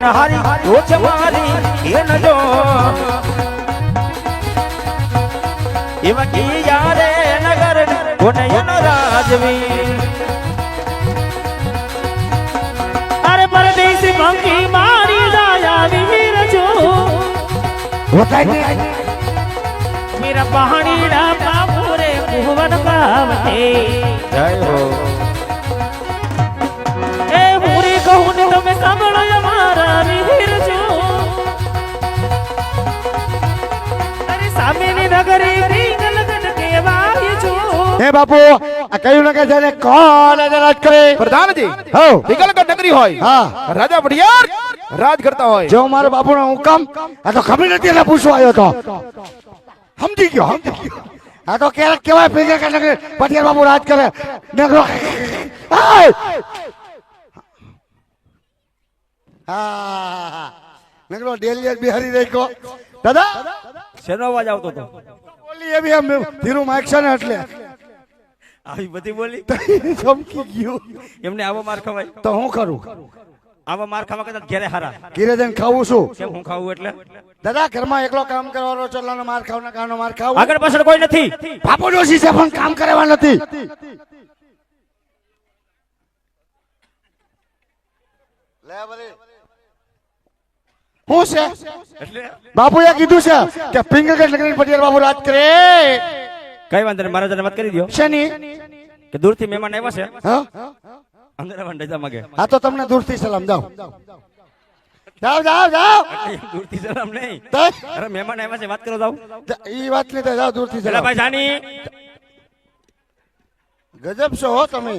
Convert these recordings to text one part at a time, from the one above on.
હારી રોજ મારી એ નજો એવા કી યારે નગર કોનયનો રાજવી અરે પરદેશી પંખી મારી જાયા વીર જો હોતાય મેરા પહાડી ના પાપુરે ભુવન પાવતે જય હો એ પૂરી કહું ને તમે સાંભળો અમારા વીર જો અરે સામેની નગરી રીંગલ ગન કેવાય જો હે બાપુ આ કયું નગર છે ને કોણ રાજ કરે પ્રધાનજી હો વિકલગઢ નગરી હોય હા રાજા ભડિયાર રાજ કરતા હોય જો મારા બાપુનો હુકમ આ તો ખબર નથી એટલે પૂછવા આવ્યો તો સમજી ગયો આ તો ક્યારેક કેવાય ભેગા કે નગર પટિયાર બાપુ રાજ કરે નગરો હા નગરો ડેલી બિહારી રહી દાદા શેનો અવાજ આવતો હતો બોલી એવી એમ ધીરું માઇક છે ને એટલે આવી બધી બોલી ચમકી ગયું એમને આવો માર ખવાય તો હું કરું આવો માર ખાવા કરતા ઘેરે હારા ઘીરે જઈને ખાવું છું કેમ હું ખાવું એટલે દાદા ઘરમાં એકલો કામ કરવાનો ચલાનો માર ખાવ ને કાનો માર ખાવ આગળ પાછળ કોઈ નથી બાપુ ડોશી છે પણ કામ કરવા નથી હું છે એટલે બાપુએ કીધું છે કે પિંગલગઢ નગરી પટિયાર બાપુ રાજ કરે કઈ વાંધો નહીં મારા જરા વાત કરી દો શેની કે દૂરથી મહેમાન આવ્યા છે હા અંદર આવવાનું રજા માંગે આ તો તમને દૂરથી સલામ જાઓ જાઓ જાઓ જાઓ દૂરથી સલામ નહીં તો અરે મહેમાન આવ્યા છે વાત કરો જાવ ઈ વાત નહીં તો જાઓ દૂરથી પેલા સલામ ભાઈ જાની ગજબ છો હો તમે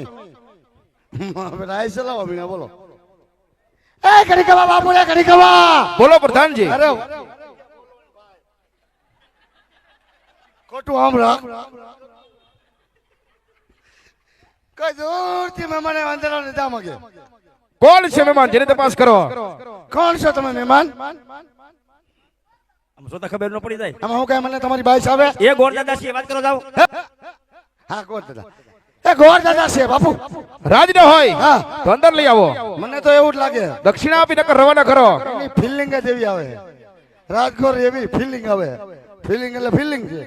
રાય સલામ અમીના બોલો એ કડી કવા બાપુ રે કડી કવા બોલો પ્રધાનજી અરે ખોટું આમ રાખ કઈ દૂરથી મહેમાન અંદર લીધા મગે કોણ છે મહેમાન જેને તપાસ કરો કોણ છો તમે મહેમાન આમ જોતા ખબર ન પડી જાય આમાં હું કઈ મને તમારી બાઈસ આવે એ ગોળ દાદા છે વાત કરો જાવ હા ગોર દાદા એ ગોર દાદા છે બાપુ રાજ ન હોય હા તો અંદર લઈ આવો મને તો એવું જ લાગે દક્ષિણા આપી નકર રવાના કરો એની ફિલિંગ જ એવી આવે રાજગોર એવી ફિલિંગ આવે ફિલિંગ એટલે ફિલિંગ છે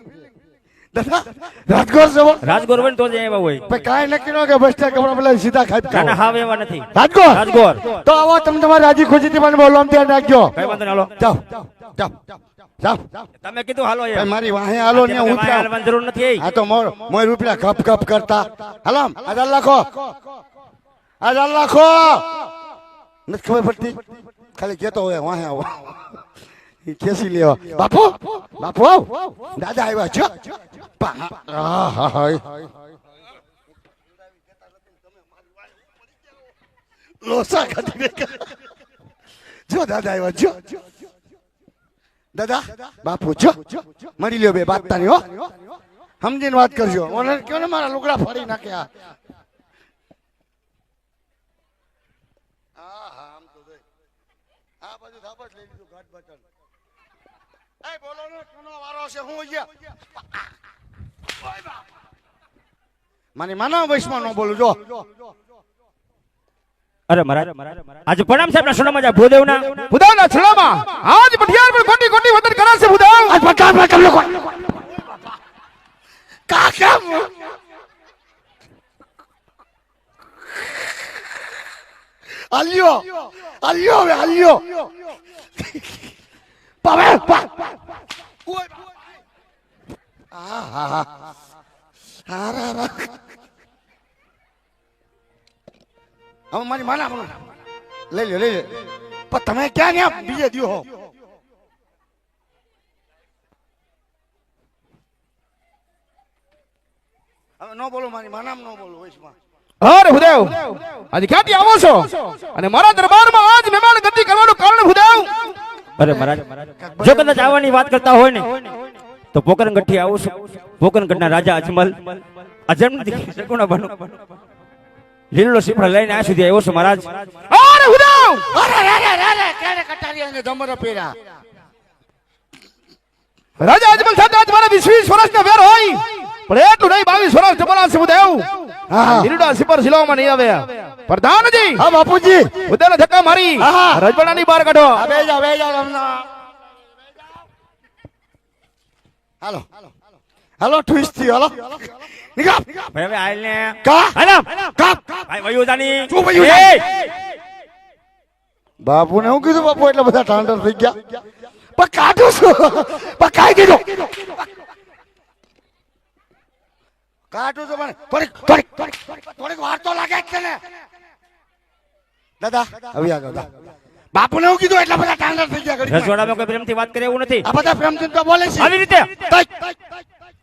દાદા રાજગોર છે રાજગોર હોય ને તો જ એવા હોય ભાઈ કાંઈ નક્કી ન કે બસ સ્ટેન્ડ કપડા પેલા સીધા ખાઈ ના ના હાવ એવા નથી રાજગોર રાજગોર તો આવો તમે તમારી રાજી ખુશીથી મને બોલવા ધ્યાન રાખજો કઈ વાંધો નહીં હાલો જાઓ જાઓ જાઓ તમે કીધું હાલો ભાઈ યાર મારી વાહે હાલો ને હું હાલવાની જરૂર નથી આ તો મોય રૂપિયા કપ કપ કરતા હલામ આધાર લાખો નથી ખબર પડતી ખાલી કેતો હોય વાહે આવો ખેસી લેવા બાપુ બાપુ આવ દાદા આવ્યા છો લોસા ખાતી જો દાદા આવ્યા જો દાદા બાપુ જો મળી લ્યો બે બાતતાની હો સમજીને વાત કરજો ઓને કયો ને મારા લુગડા ફાડી નાખ્યા આ બાજુ ધાબત લઈ લીધું ઘાટ બટન એ બોલો ને કોનો વારો છે હું અહીંયા માની માનવ વૈષ્ણવ નો બોલું જો અરે મહારાજ આજે પ્રણામ સાહેબ ના સોનામાં જા ભૂદેવના ભુદાવના છલામાં આજ ભટિયાર પર કોટી કોટી વતન કરે છે ભુદાવ આ પટાર પર તમે લોકો કાકા અલ્યો હવે અલ્યો પાવે હવે મારી માના લઈ લો પણ તમે ક્યાં ગયા બીજે દિયો હો હવે ન બોલો મારી માનામ ન બોલો વૈશમાં અરે ભુદેવ આજે ક્યાંથી આવો છો અને મારા દરબારમાં આજ મહેમાન ગતિ કરવાનું કારણ ભુદેવ અરે મહારાજ જો કદાચ આવવાની વાત કરતા હોય ને તો પોકરણગઢથી આવું છું પોકરણગઢના રાજા અજમલ અજમલ સગુણા બનો લીલો સીપડા લઈને આ સુધી આવ્યો છું મહારાજ અરે ભુદેવ અરે ક્યારે કટારી અને ધમર પેરા રાજા અજમલ સાથે આજ મારા 20 વર્ષના વેર હોય પણ એટલું નહીં 22 વર્ષ જમાના છે ભુદેવ હા. લીલુડા સિપર સિલાવવામાં નહીં આવે પ્રધાનજી હા બાપુજી ઉદયને ધક્કા મારી હા. રજવાડાની બહાર કાઢો આ બે જાઓ હમણાં. હાલો હાલો ટ્વિસ્ટ થી હાલો નીકળ ભાઈ હવે હાલ ને કા હાલો કાપ ભાઈ વયુદાની શું વયુદાની? બાપુ ને હું કીધું બાપુ એટલા બધા ઠાંડર થઈ ગયા પણ કાઢું છું પણ કાઢી દીધો કાઢું છું પણ થોડીક વાર તો લાગે જ છે ને દાદા હવે આગળ બાપુ ને હું કીધું એટલા બધા ઠાંડર થઈ ગયા ઘડીકમાં. રજવાડામાં કોઈ પ્રેમથી વાત કરે એવું નથી આ બધા પ્રેમચંદ તો બોલે છે આવી રીતે તઈ.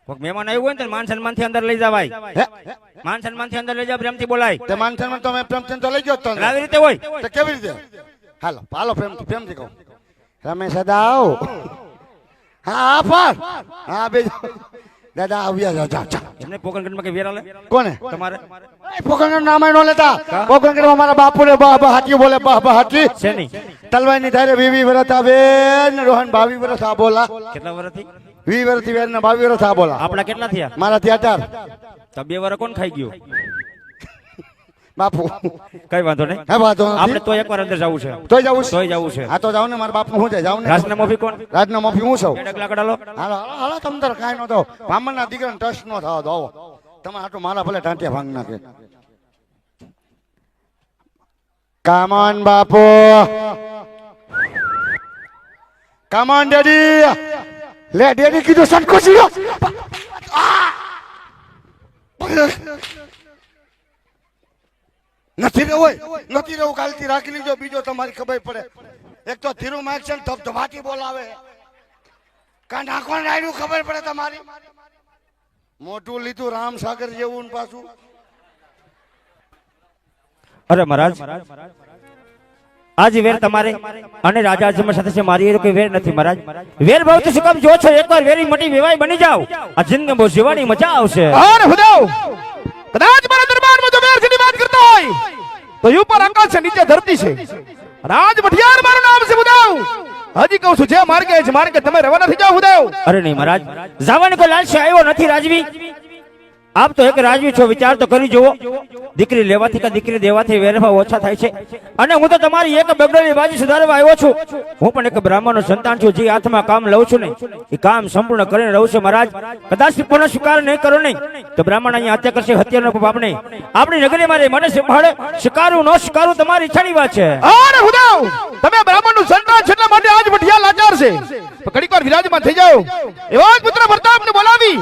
કોઈક મહેમાન આવ્યું હોય ને તો માન સન્માન થી અંદર લઈ જવાય હે? માન સન્માન થી અંદર લઈ જાવ પ્રેમથી બોલાય તે માનસનમાં તો મેં પ્રેમચંદ તો લઈ ગયો તો આવી રીતે હોય તો કેવી રીતે હાલો હાલો પ્રેમથી કહું રમેશ દાદા આવો હા પર હા બે દાદા આવ્યા જાઓ જાઓ જાઓ. એમને પોકરગઢમાં કઈ વેરા લે કોને તમારે પોકરગઢ નામ નો લેતા પોકરગઢમાં મારા બાપુ ને બા હાથી બોલે બા હાથી છે નહીં તલવાઈ ની ધારે 20 વર્ષ આવે ને રોહન 22 વર્ષ આ બોલા કેટલા વર્ષથી 20 વર્ષથી વેર ને 22 વર્ષ આ બોલા આપડા કેટલા થયા મારા ત્યાં તો 2 વર્ષ કોણ ખાઈ ગયું બાપુ કઈ વાંધો નહીં હે વાતો આપણે તો એકવાર અંદર જવું છે તોય જવું છે તોય જવું છે હા તો જાવ ને મારા બાપુ હું જાય જાવ ને રાજના મોફી કોણ રાજના માફી હું છું ડગલા કડાલો હાલો હાલો હાલો તમ તાર કાંઈ નો દો બ્રાહ્મણના દીકરાને ટચ નો થાવ દો તમે આટલું મારા ભલે ટાંટિયા ભાંગ નાખે કામન બાપુ કામન ડેડી લે ડેડી કીધું સટકો છીડો નથી રહેવું કાલથી રાખી લીધો બીજો તમારી ખબર પડે એક તો ધીરુ માઇક છે ને ધબધબાટી બોલાવે કાં નાખો રાયડું ખબર પડે તમારી મોટું લીધું રામ સાગર જેવું ને પાછું અરે મહારાજ આજ વેર તમારે અને રાજા અજમલ સાથે છે મારી એ કોઈ વેર નથી મહારાજ વેર ભાવ તો શું કામ જો છો એકવાર વેરી મટી વેવાય બની જાવ આ જિંદગી બહુ જીવાની મજા આવશે અરે હુદેવ કદાચ મારા દરબારમાં જો વેર જેની વાત કરતો હોય તો ઉપર આકાશ છે નીચે ધરતી છે રાજ મઠિયાર મારું નામ છે હુદેવ હજી કહું છું જે માર્ગે તમે રવાના થઈ જાઓ હુદેવ અરે નહીં મહારાજ જવાની કોઈ લાલચ આવ્યો નથી રાજવી આપ તો એક રાજવી છો વિચાર તો કરી જુઓ દીકરી લેવાથી કે દીકરી દેવાથી વેરભાવ ઓછા થાય છે અને હું તો તમારી એક બગડેલી બાજી સુધારવા આવ્યો છું હું પણ એક બ્રાહ્મણનો સંતાન છું જે હાથમાં કામ લઉં છું ને એ કામ સંપૂર્ણ કરીને રહું છું મહારાજ કદાચ પૂર્ણ સ્વીકાર નહીં કરો નહીં તો બ્રાહ્મણ અહીંયા હત્યા કરશે હત્યાનો પાપ નહીં આપણી નગરીમાં રહી મને સંભાળે સ્વીકારવું ન સ્વીકારવું તમારી ઈચ્છાની વાત છે અરે હુદેવ તમે બ્રાહ્મણનું સંતાન છે એટલા માટે આજ મઠિયા લાચાર છે ઘડીક વાર વિરાજમાન થઈ જાઓ એવા જ પુત્ર પ્રતાપને બોલાવી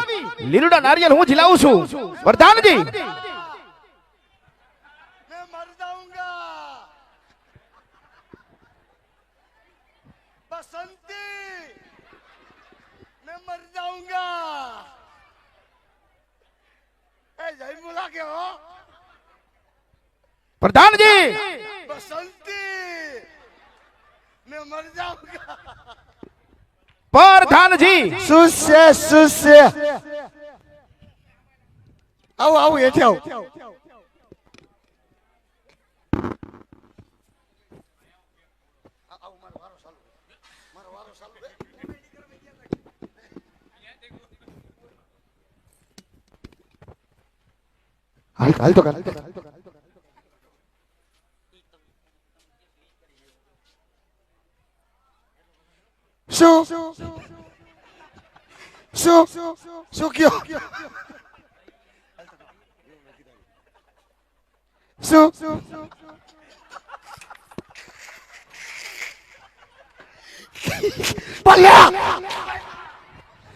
લીલુડા નારિયેળ હું ઝીલાવું છું પ્રધાનજી मैं मर जाऊंगा बसंती मैं मर जाऊंगा ए जय बोला के हो प्रधानजी बसंती मैं मर जाऊंगा प्रधानजी सुस्य आओ आओ ये जाओ हाल तो शो क्यों शो पल्ला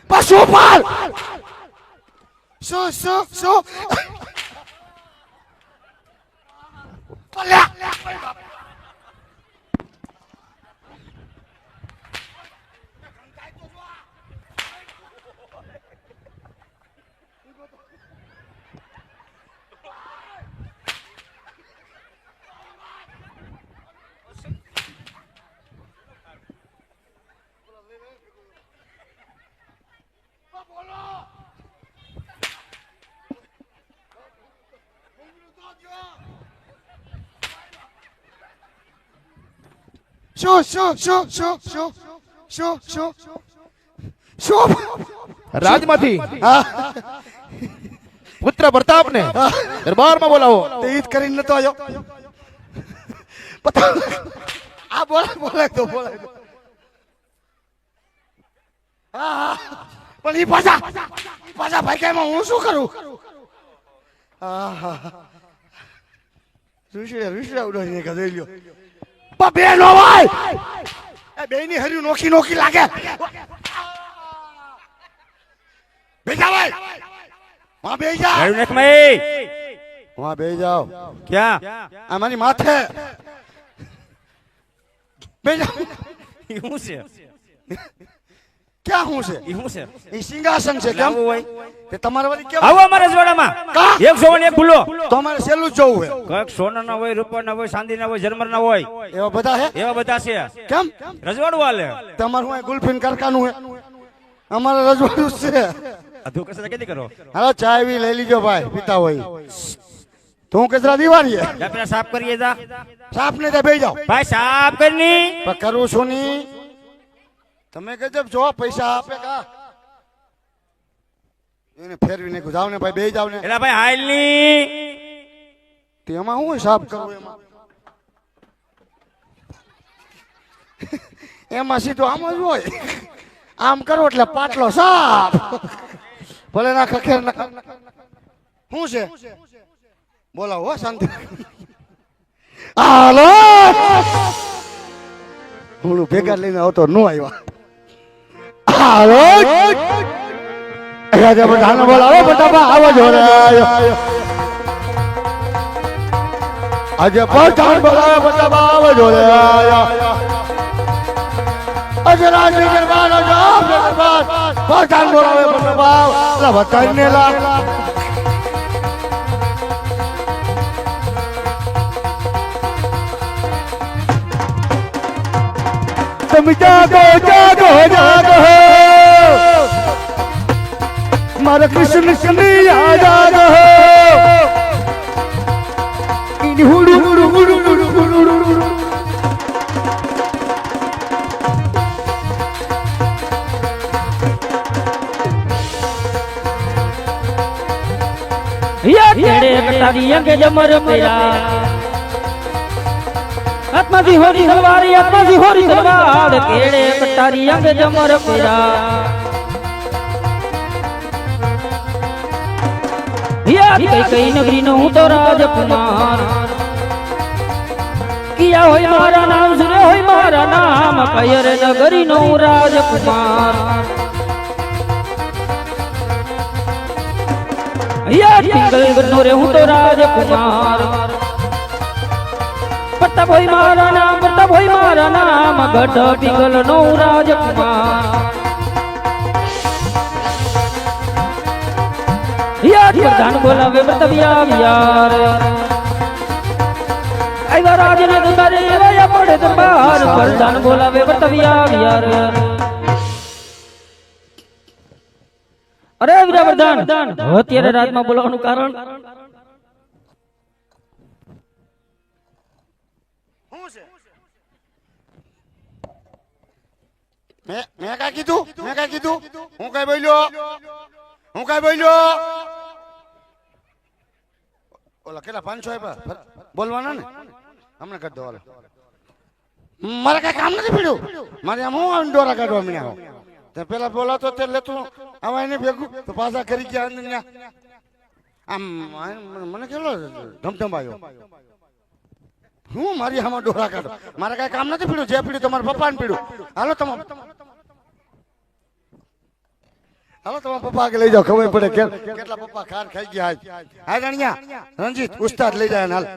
पशुपाल शो पल्ला शो રાજમાંથી પુત્ર પ્રતાપને દરબારમાં બોલાવો. તે ઈદ કરીને નતો આવ્યો. પતા આ બોલાય તો હા પણ ઈ પાછા ભાઈ કાયમાં હું શું કરું? રૂસડા ઉડાડીને કદઈ લ્યો. પણ બે નો ભાઈ એ બે ની હર્યું નોખી લાગે. બેજા ભાઈ વહાં બેહી જા. ગાયું નાખ મય. વહાં બેહી જાઓ. ક્યાં? આ મારી માથે બેહી જાઓ. ઈ શું છે? ક્યાં હું છે? ઈ શું છે? ઈ સિંહાસન છે. કેમ આવું હોય? તે તમારે વળી કેમ? આવો અમારા રજવાડામાં. કા? એક સોવન એક ભૂલો. તો અમારે સેલું જ જોવું હે. કઈક સોનાના હોય, રૂપાના હોય, ચાંદીના હોય, જર્મનના હોય, એવા બધા હે. એવા બધા છે. કેમ રજવાડું હાલે. તમારું હોય ગુલફીન કારખાનું હે. અમારે રજવાડું જ છે. અધુ કસરા કેદી કરો? હાલો ચા બી લઈ લીજો ભાઈ પીતા હોય. તું કચરા દિવાળી હે. જા પેલા સાફ કરીએ જા. સાફ ને બેહી જાઓ. ભાઈ સાફ કરની. પણ કરું છું ની. તમે ગજબ જો પૈસા આપે કા એને ફેરવીને જાવ ને ભાઈ બેહી જાવ ને. એલા ભાઈ હાલ ની. તેમાં હું સાફ કરું એમાં સીધું આમ જ હોય. આમ કરો એટલે પાટલો સાફ. ભલે ના ખખેર ના શું છે બોલાવો હો શાંતિ. હાલો હું ભેગા લઈને આવતો નો આવ્યા. હાલો રાજા બધાને બોલાવો બટાબા આવો જોડે આજે પઠાણ બોલાવે બટાબા આવો જોડે આજે રાજની દરબારનો જવાબ દરબાર પઠાણ બોલાવે બટાબા લા બતાઈને લા तुम जागो जागो जागो मारा कृष्ण कन्हैया जागो हुडू हुडू हुडू हुडू हुडू हुडू या केड़े कटारिया के जमर मेरा आत्मा दी होरी तलवार आत्मा दी होरी तलवार केड़े कटारिया के जमर मेरा या कई कई नगरी नो हूं तो राजकुमार किया होय मारा नाम सुरे होय मारा नाम कयर नगरी नो राजकुमार या पिंगल गन्नो रे हूं तो राजकुमार प्रताप होय मारा नाम गढ़ पिंगल नो राजकुमार या प्रधान बोलावे प्रतापिया यार आइवा राज ने दरबारे वाया पड़े दरबार प्रधान बोलावे प्रतापिया यार अरे वीरा प्रधान અત્યારે રાજમાં બોલાવવાનું કારણ મેં કાઈ કીધું હું કઈ બોલ્યો ઓલા કેટલા 500 આપ્યા બોલવાના ને હમણાં કરી દો હાલો મારે કઈ કામ નથી પડ્યું મારે આમ હું ડોરા કાઢવા મીના તે પેલા બોલાતો તે લેતું આવા એને ભેગું તો પાછા કરી ગયા અંદર આમ મને કેટલો ધમધમાયો હું મારી આમાં ડોરા કાઢો મારે કઈ કામ નથી પડ્યું જે પડ્યું તમારા પપ્પાને પડ્યું હાલો તમારા પપ્પા આગળ લઈ જાઓ ખબર પડે કેટલા પપ્પા ખાર ખાઈ ગયા હાય રણિયા રણજીત ઉસ્તાદ લઈ જાય હાલ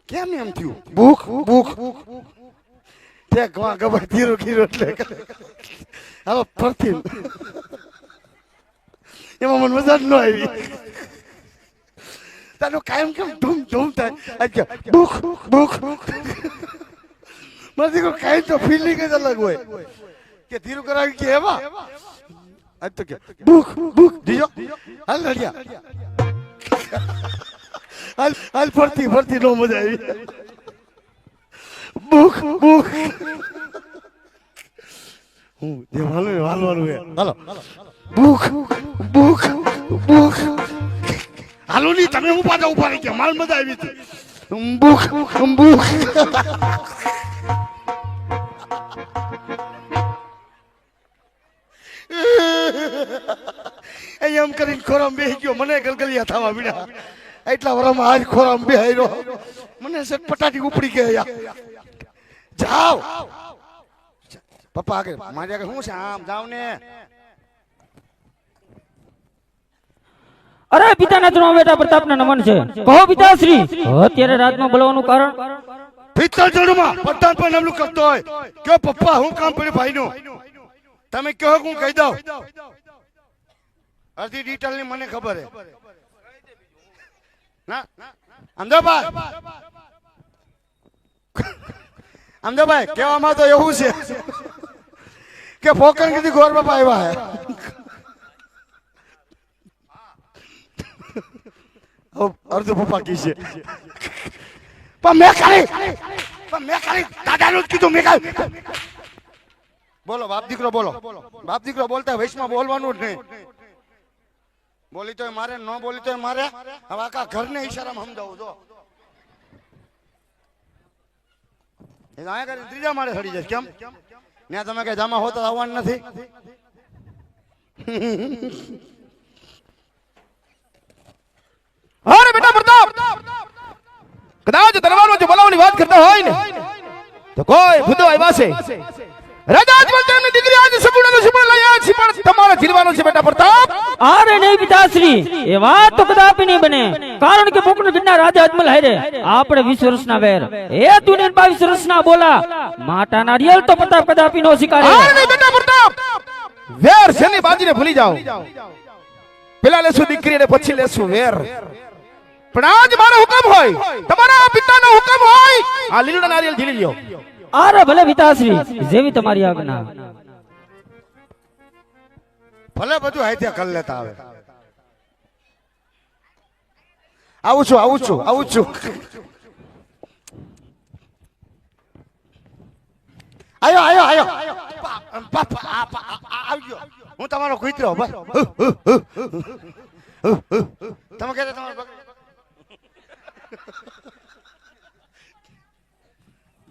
કેમ એમ થયું ભૂખ તે ગવા ધીરો એટલે હાલો ફરતી એમાં મને મજા જ ન આવી તારું કાયમ કેમ ધૂમ થાય ભૂખ મને કાંઈ તો ફિલિંગ જ અલગ હોય કે ધીરું કરાવી કે એવા આજ તો કે ભૂખ દીજો હાલ નડિયા હાલ ફરતી નો મજા આવી ભૂખ હું જે હાલવાનું હે હાલો ભૂખ ભૂખ ભૂખ હાલો ની તમે હું પાછા ઉભા રહી ગયા માલ મજા આવી હતી ભૂખ ભૂખ એમ કરીને ખોરામ બેસી ગયો મને ગલગલિયા થવા મળ્યા એટલા વરમાં આજ ખોરામ બેહાયરો મને સટપટાટી ઉપડી ગયા જાઓ પપ્પા આગળ મારી આગળ શું છે આમ જાવ ને અરે પિતાના ચરણમાં બેઠા પ્રતાપના નમન છે કહો પિતાશ્રી અત્યારે રાતમાં બોલવાનું કારણ પિત્તળ જડમાં પ્રધાન પણ નમલું કરતો હોય કયો પપ્પા હું કામ પડ્યું ભાઈનું તમે કહો હું કહી દઉં અડધી ડિટેલ ની મને ખબર હે ના અમદાભાઈ અમદાભાઈ કહેવામાં તો એવું છે કે ફોકન કીધી ગોર બાપા આવ્યા હે અર્ધ પપ્પા કી છે પણ મેં ખાલી દાદાનું જ કીધું મેં ખાલી બોલો બાપ દીકરો બોલો બાપ દીકરો બોલતા વૈશમાં બોલવાનું જ નહીં બોલી તો મારે ન બોલી તો મારે હવે આખા ઘરને ઈશારામાં સમજાવું જો એ આયા કરીને ત્રીજા માળે ચડી જાય કેમ ત્યાં તમે કઈ જામા હોતા આવવાનું નથી અરે બેટા પ્રતાપ કદાચ દરબારમાં જો બોલાવવાની વાત કરતા હોય ને તો કોઈ ભૂતો આવ્યા છે રાજા અજમલની દીકરી આજે સબુડાનો સુબળ લાયા છે પણ તમારે જીરવાનો છે બેટા પ્રતાપ અરે નહીં પિતાશ્રી એ વાત તો કદાપી નહીં બને કારણ કે પોકરણગઢના રાજા અજમલ હારે આપણે 20 વર્ષના વેર એ તું 22 વર્ષના બોલા માટા નારિયેલ તો પ્રતાપ કદાપી નો સ્વીકારે અરે નહીં બેટા પ્રતાપ વેર શેની બાજીને ભૂલી જાઓ પેલા લેશું દીકરી ને પછી લેશું વેર પણ આજ મારો હુકમ હોય તમારા પિતાનો હુકમ હોય આ લીલુડા નારિયેલ ઝીલી લ્યો અરે ભલે પિતાશ્રી જેવી તમારી આજ્ઞા ભલે બધું હાથે કરી લેતા આવે આવું છું આયો આવજો હું તમારો કુતરો બસ તમે કહેતા તમારો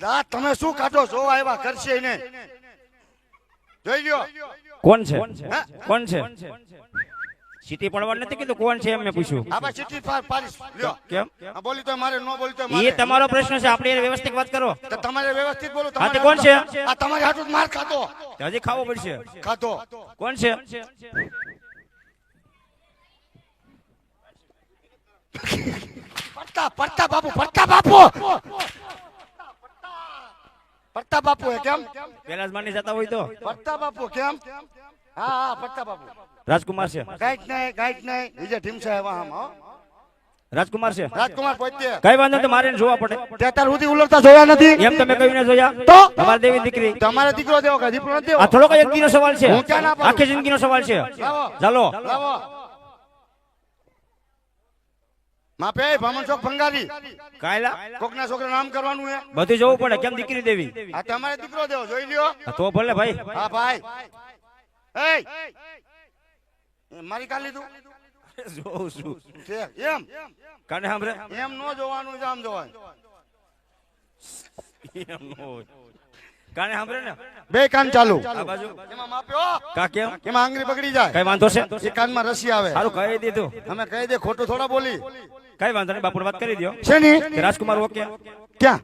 દા તમે શું કાઢો છો આવ્યા કરશે ને જોઈ લ્યો કોણ છે હે? કોણ છે સીટી પડવા નથી કીધું કોણ છે એમ મેં પૂછ્યું આ બા ચીઠી પાડીશ લ્યો કેમ આ બોલી તો મારે નો બોલી તો એ મારે તમારો પ્રશ્ન છે આપણે એને વ્યવસ્થિત વાત કરો તો તમારે વ્યવસ્થિત બોલો હા, તે કોણ છે? આ તમારી હાટું માર ખાતો તો હજી ખાવો પડશે ખાતો કોણ છે પડતા બાપુ હે કેમ પેલા જ માની જતા હોય તો પડતા બાપુ કેમ હા પડતા બાપુ રાજકુમાર છે ગાઈટ નહીં વિજય ઢીમસા એવા આમ હો રાજકુમાર છે રાજકુમાર પોતે કઈ વાંધો નહીં, તમારે એને જોવા પડે તે અત્યાર સુધી ઉલરતા જોયા નથી એમ તમે કઈ ના જોયા તો તમારી દેવી દીકરી તમારે દીકરો દેવો કે દીકરો નથી દેવો આ થોડો એક દીનો સવાલ છે હું ક્યાં ના પાડું? આખી જિંદગીનો સવાલ છે લાવો. ચાલો લાવો માપે ભામણ ચોક ભંગારી કાયલા કોકના છોકરા નામ કરવાનું હે બધું જોવું પડે કેમ દીકરી દેવી આ તમારે દીકરો દેવો જોઈ લ્યો હા, તો ભલે ભાઈ હા ભાઈ એ મારી કાલ લીધું જોઉં છું છે એમ કાને સાંભળે એમ નો જોવાનું છે આમ જોવાનું એમ ન હોય. કાને સાંભળે ને બે કાન ચાલુ આ બાજુ એમાં માપ્યો કા કેમ એમાં આંગળી બગડી જાય કઈ વાંધો છે એ કાનમાં રસી આવે સારું કહી દીધું અમે કહી દે ખોટું થોડા બોલી કઈ વાંધો નહીં, બાપુને વાત કરી દો છે ની કે રાજકુમાર ઓકે ક્યાં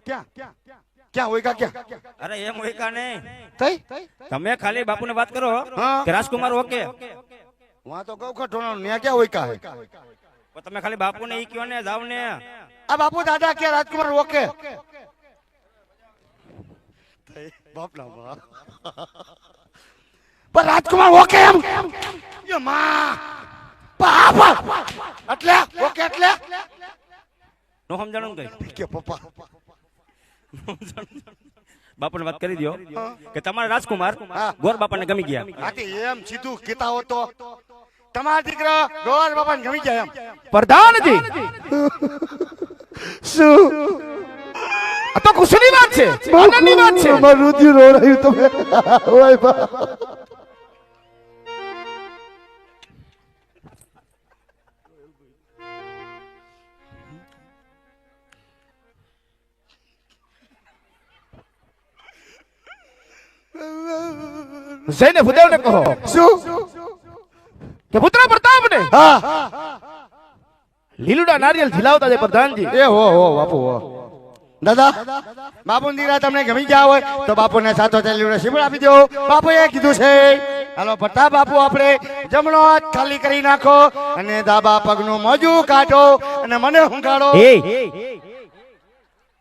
હોય ક્યાં અરે એમ હોય કા નહીં, થઈ તમે ખાલી બાપુને વાત કરો હા. કે રાજકુમાર ઓકે વહાં તો ગૌ ખટોનો ન્યા ક્યાં હોય કા હે પણ તમે ખાલી બાપુને ઈ કયો ને જાવ ને આ બાપુ દાદા કે રાજકુમાર ઓકે બાપના માં પણ રાજકુમાર ઓકે એમ યો માં બાપ એટલે ઓકે એટલે નો સમજાણું કઈ કે પપ્પા બાપુને વાત કરી દો કે તમારા રાજકુમાર હા. ગોર બાપાને ગમી ગયા આથી એમ સીધું કીતા હો તો તમારા દીકરા ગોર બાપાને ગમી જાય એમ પ્રધાનજી શું આ તો ખુશીની વાત છે આનંદની વાત છે મારું રુધિર રોડાયું તમે ઓય બા જઈને ભૂદેવને કહો શું કે પુત્ર પ્રતાપને હા લીલુડા નારિયેલ ઝીલાવતા છે પ્રધાનજી. એ હો બાપુ હો દાદા બાપુ દીરા તમને ગમી ગયા હોય તો બાપુને સાથો લીલુડા શીબળ આપી દો. બાપુએ કીધું છે હાલો પ્રતાપ બાપુ આપણે જમણો હાથ ખાલી કરી નાખો અને દાબા પગનું મોજું કાઢો અને મને હુંગાડો.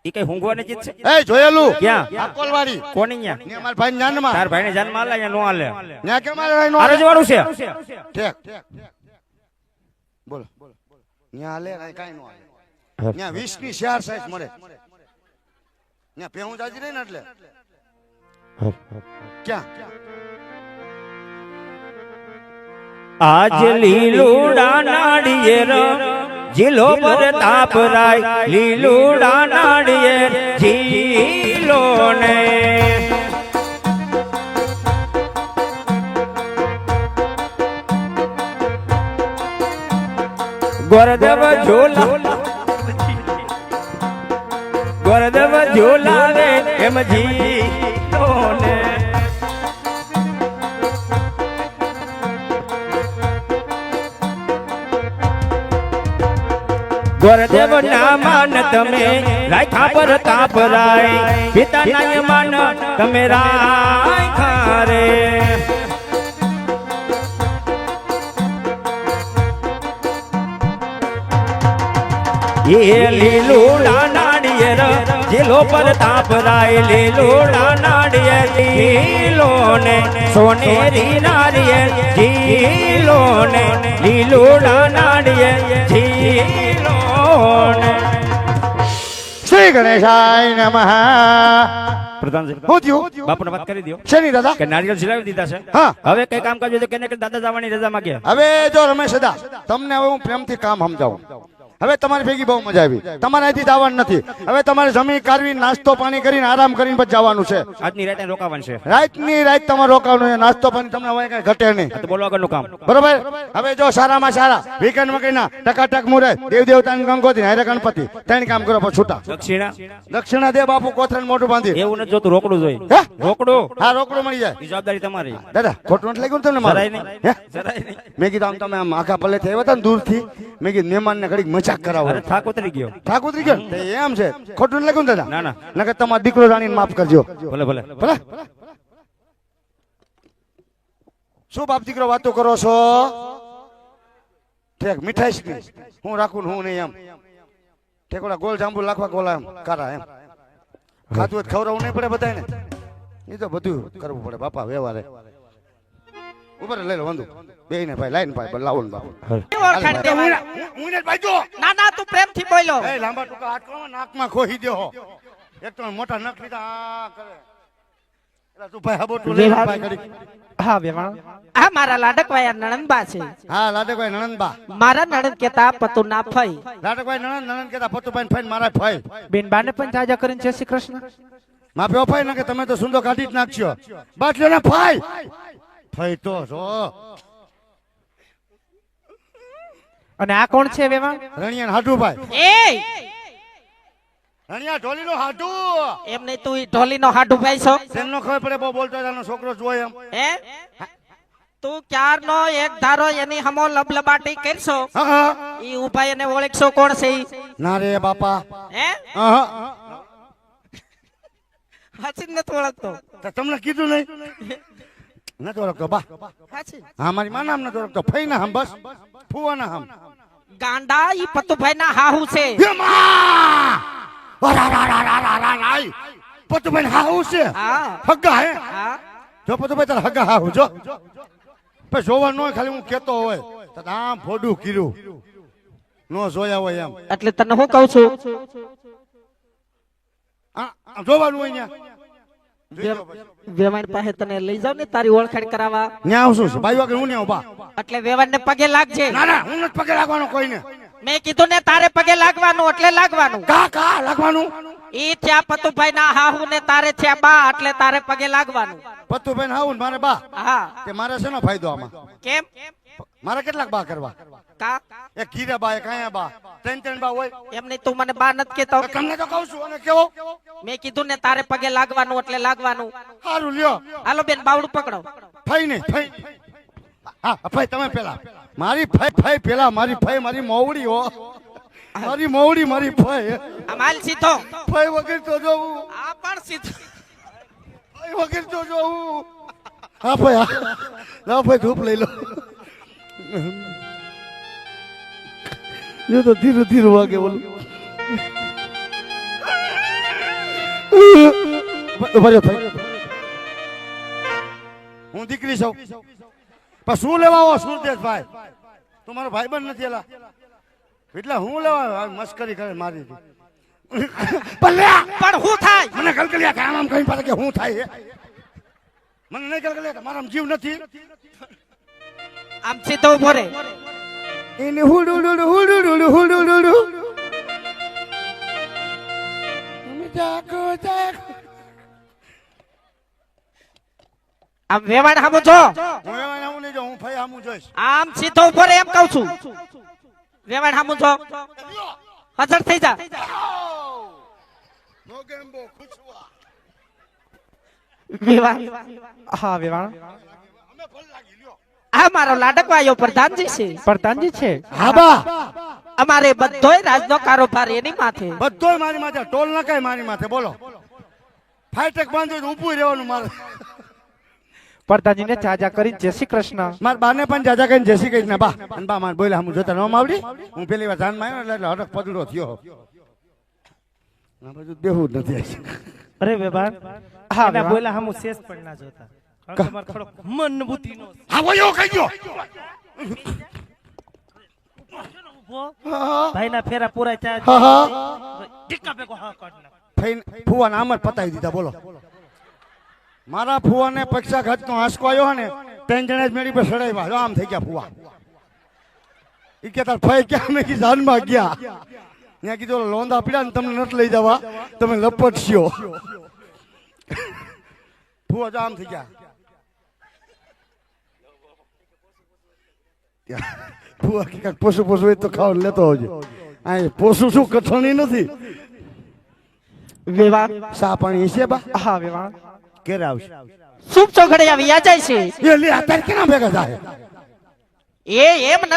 ઈ કઈ હુંગવાની ચીજ છે? એ જોયેલું ક્યાં? અકોલવાડી કોની ન્યા? ને અમાર ભાઈ જાનમાં તાર ભાઈને જાનમાં આલે યા નો આલે? ન્યા કે મારે ભાઈ નો આ રજવાડું છે. ઠેક બોલો ન્યા હાલે કાઈ નો હાલે ન્યા 20 ની શેર સાઈઝ મળે ન્યા પેહું જાજી રહી ને એટલે ક્યાં આજ લીલુડા નાળિયેર જીલો પર તાપરાય લીલુડા નાળિયેર જીલો ને ગોરદેવ ઝોલાવે એમ જીલો ને ગોરદેવ ના માન તમે રાખ્યા પર તાપરાય પિતા ના માન તમે રાખ્યા રે એ લીલુડા નાળિયેર જીલો પર તાપરાય લીલુડા નાળિયેર જીલો ને સોનેરી નાળિયેર જીલો ને લીલુડા નાળિયેર જીલો ને. શ્રી ગણેશાય નમઃ. પ્રધાનજી હું થયું બાપુને વાત કરી દો શેની દાદા કે નારિયેળ ઝીલાવી દીધા છે. હા હવે કઈ કામ કરજો તો કેને કે દાદા જવાની રજા માંગે. હવે જો રમેશ દાદા તમને હવે હું પ્રેમથી કામ સમજાવું. હવે તમારી ભેગી બહુ મજા આવી. તમારે અહીંથી જવાનું નથી. હવે તમારે જમી કાઢવી નાસ્તો પાણી કરીને આરામ કરીને પછી જવાનું છે. આજની રાતે રોકાવાનું છે. રાતની રાત તમારે રોકાવાનું છે. નાસ્તો પાણી તમને હવે કઈ ઘટે નહીં. આ તો બોલવા આગળનું કામ. બરોબર. હવે જો સારામાં સારા વીકેન્ડ માં કઈના ટકાટક મુરે દેવ દેવતાની ગંગોત્રી હારે ગણપતિ ત્રણ કામ કરો પછી છૂટા. દક્ષિણા દક્ષિણા દે બાપુ કોથરણ મોઢું બાંધી. એવું નથી જોતું, રોકડું જોઈ. હે? રોકડું હા રોકડું મળી જાય. ઈ જવાબદારી તમારી. દાદા ખોટું નથી લાગ્યું ને તમને મારે? જરાય નહીં. હે? જરાય નહીં. મેં કીધું આમ તમે આમ આખા પલ્લે થી આવ્યા હતા ને દૂરથી મેં કીધું મહેમાન ને ઘડીક મજાક કરાવો. અરે થાક ઉતરી ગયો. ઠાક ઉતરી ગયો તે એમ છે. ખોટું નથી લાગ્યું ને દાદા? ના ના નકર તમારો દીકરો જાણીને માફ કરજો. ભલે ભલે. ભલે શું બાપ દીકરો વાતો કરો છો? ઠેક મીઠાઈશ ની હું રાખું ને હું નહીં એમ ઠેકોડા ગોલ જાંબુ લાખવા ગોલા એમ કારા એમ ખાતું હોય તો ખવડાવવું નહીં પડે બધાને. એ તો બધું કરવું પડે બાપા વ્યવહારે. ઉપર લઈ લો વાંધો બે ને ભાઈ લાઈન ભાઈ લાવો ને બાપુ. ઓળખાણ દેવાય. હું ને ભાઈ જો ના ના તું પ્રેમથી બોલ્યો. એ લાંબા ટૂંકા હાથ કરો નાકમાં ખોહી દો. એક તો મોટા નખ લીધા આ કરે. એલા તું ભાઈ હબોટું લઈ લે ભાઈ કરી. હા વેવાણ આ મારા લાડકવાયા નણંદબા છે. હા લાડકભાઈ નણંદબા. મારા નણંદ કેતા પતુ ના ફઈ. લાડકભાઈ નણંદ કેતા પતુભાઈ ફાઈન મારા ફાઈ. બેન બાને પણ તાજા કરીને જય શ્રી કૃષ્ણ. માફી ફાઈ ના કે તમે તો સુંદો કાઢી જ નાખશો. બાટલો ને ફાઈ ફાઈ તો જો અને આ કોણ છે વેવાણ? રણિયા હાડુભાઈ. એ રણિયા ઢોલીનો હાડુ. એમ નહીં તું ઈ ઢોલીનો હાડુ ભાઈ છો. તેનો ખબર પડે બહુ બોલતો એનો છોકરો જોય એમ. હે તું ક્યારનો એક ધારો એની હમો લબલબાટી કરશો. હા હા ઈ ઉભા એને ઓળખશો કોણ છે ઈ? ના રે બાપા. હે હા હાચી નથી ઓળખતો. તો તમને કીધું નહીં નથી ઓળખતો બા. હાચી હા મારી માં નામ નથી ઓળખતો. ફઈ ના હમ બસ ફુવાના હમ. ગાંડા ઈ પતુભાઈ ના હાહુ છે. પતુભાઈ હાહુ છે. હા હગા હે હા જો પતુભાઈ તારા હગા હાહુ જો પછી જોવા ન હોય ખાલી હું કેતો હોય તો આમ ફોડું કીધું નો જોયા હોય એમ એટલે તને હું કહું છું આ જોવાનું હોય અહીંયા વેવાણ પાસે તને લઈ જાવ ને તારી ઓળખાણ કરાવવા. ન્યા આવશું છું બાઈ વાગે હું ન્યા ઉભા. એટલે વેવાણ ને પગે લાગજે. ના ના હું નથી પગે લાગવાનો કોઈને. મેં કીધું ને તારે પગે લાગવાનું એટલે લાગવાનું. કા કા લાગવાનું ઈ થયા પતુભાઈ ના હાહુ ને તારે થયા બા એટલે તારે પગે લાગવાનું. પતુભાઈ હાવું ને મારે બા હા તે મારે શેનો ફાયદો આમાં? કેમ મારે કેટલાક બા કરવા? કા એક ઘીરા બા, એક અહીંયા બા, ત્રણ બા હોય. એમની તું મને બા નથી કેતો. તમને તો કહું છું. અને કેવો મેં કીધું ને તારે પગે લાગવાનું એટલે લાગવાનું. સારું લ્યો. હાલો બેન બાવડું પકડો. ફઈ નહીં ફઈ. હા ફઈ તમે પેલા. મારી ફઈ પેલા. મારી ફઈ મારી મોવડી હો. મારી મોવડી મારી ફઈ. આમ હાલ સીધો. ફઈ વગર તો જોવું. આ પણ સીધો. ફઈ વગર તો જોવું. હા ફઈ હા. લાવ ફઈ ધૂપ લઈ લો. જો તો ધીરે ધીરે વાગે બોલું. ભર્યો થઈ. હું દીકરી છું. પણ શું લેવા આવો સુરદેશભાઈ? તું મારો ભાઈબંધ નથી એલા. એટલે હું લેવા મસ્કરી કરે મારી. પણ હું થાય? મને કલકલિયા કે આમ કઈ પાસે કે હું થાય છે? મને નહીં કલકલિયા, મારા જીવ નથી. આમ સીધો ઉભો રે. એને હુડુડુડુ હુડુડુડુ હુડુડુડુ. જાગો જાગો. આમ વેવાણ હામું જો. હું એમાં હું નહીં જો, હું ફઈ હામું જોઈશ. આમ સીધો ઉભો રે એમ કહું છું. વેવાણ હામું જો. હાજર થઈ જા. મોગેમ્બો ખુશવા. વેવાણ હા વેવાણ અમે ફળ લાગી લ્યો. આ મારો લાડકવાયો પ્રધાનજી છે. પ્રધાનજી છે. હા બા. અમારે બધોય રાજનો કારોબાર એની માથે. બધોય મારી માથે. ટોલ નકાય મારી માથે. બોલો. ફાઈટેક બાંધ્યું તો ઊભું રહેવાનું મારે. પ્રધાનજીને ચાજા કરી જય શ્રી કૃષ્ણ. મારા બાને પણ જાજા કહીને જસી કહીશ ને બા. અને બા મારે બોલ્યા હું જોતા ન આવડી. હું પેલી વાર જાનમાં આવ્યો એટલે હડક પદડો થયો. આ બધું દેવું જ નથી. અરે વેવાણ હા એના વેવાણ. બોલા હમુ શેષ પણ ના જોતા કારણ કે મારે થોડોક મન બુદ્ધિ નો હા વયો કહી ગયો. ભાઈના ફેરા પૂરા હા ત્યાં હા. ટીકા ભેગો હા કાઢ નાખ. ફુવાને આમ જ પતાવી દીધા. બોલો. મારા ફુવાને પક્ષાઘાતનો આંસકો આવ્યો ને 3 જણા જ મેળી પર સડાવ્યા. જો આમ થઈ ગયા ફુવા. ઈ કે તાર ફઈ ક્યાં? મેં કીધું જાનમાં ગયા. ત્યાં કીધું લોંદા પીડા ને તમને નથી લઈ જવા, તમે લપટશો. ફુવા જો આમ થઈ ગયા. ફુવા કે કાંઈક પોસું હોય તો ખાવાનું લેતો આવજો. આ પોસું શું કઠણી નથી. વેવાણ સા પાણી છે બા? હા વેવાણ ઘેર આવશે. શુભ ચોઘડિયા વ્યા જાય છે. એ લે અત્યારે કેના ભેગા થાય? એ એમ નથી.